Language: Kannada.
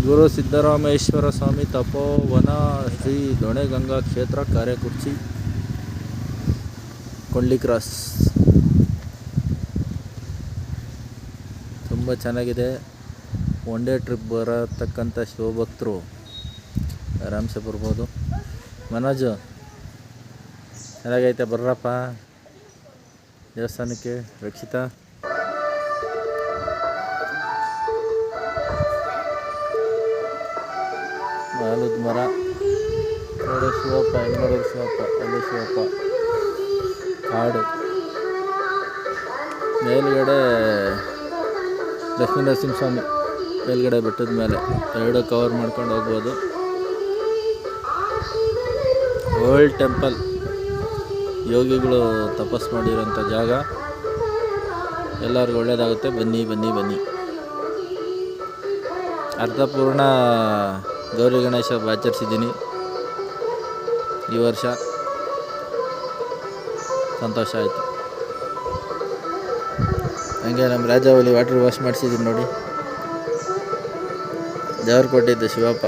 ಗುರು ಸಿದ್ದರಾಮೇಶ್ವರ ಸ್ವಾಮಿ ತಪೋವನ ಶ್ರೀ ದೊಣೆಗಂಗಾ ಕ್ಷೇತ್ರ ಕಾರೆಕುರ್ಚಿ ಕೊಂಡ್ಲಿ ಕ್ರಾಸ್. ತುಂಬ ಚೆನ್ನಾಗಿದೆ. ಒನ್ ಡೇ ಟ್ರಿಪ್ ಬರತಕ್ಕಂಥ ಶಿವಭಕ್ತರು ಆರಾಮ್ಸೆ ಬರ್ಬೋದು. ಮನೋಜು ಚೆನ್ನಾಗೈತೆ, ಬರ್ರಪ್ಪ ದೇವಸ್ಥಾನಕ್ಕೆ. ರಕ್ಷಿತಾ ಆಲದ ಮರ ನೋಡಿ, ಶಿವಪ್ಪ ಹೆಂಗಡೂರು ಶಿವಪ್ಪ, ಅಲ್ಲಿ ಶಿವಪ್ಪ ಕಾಡು ಮೇಲ್ಗಡೆ ಲಕ್ಷ್ಮೀ ನರಸಿಂಹಸ್ವಾಮಿ ಮೇಲ್ಗಡೆ ಬೆಟ್ಟದ ಮೇಲೆ ಎರಡು ಕವರ್ ಮಾಡ್ಕೊಂಡು ಹೋಗ್ಬೋದು. ಓಲ್ಡ್ ಟೆಂಪಲ್, ಯೋಗಿಗಳು ತಪಸ್ ಮಾಡಿರೋಂಥ ಜಾಗ. ಎಲ್ಲರಿಗೂ ಒಳ್ಳೆಯದಾಗುತ್ತೆ. ಬನ್ನಿ ಬನ್ನಿ ಬನ್ನಿ. ಅರ್ಥಪೂರ್ಣ ಗೌರಿ ಗಣೇಶ ಹಬ್ಬ ಆಚರಿಸಿದ್ದೀನಿ ಈ ವರ್ಷ. ಸಂತೋಷ ಆಯಿತು. ಹಂಗೆ ನಮ್ಮ ರಾಜಾವಲಿ ವಾಟರ್ ವಾಶ್ ಮಾಡಿಸಿದ್ದೀನಿ ನೋಡಿ. ದೇವ್ರು ಕೊಟ್ಟಿದ್ದು ಶಿವಪ್ಪ.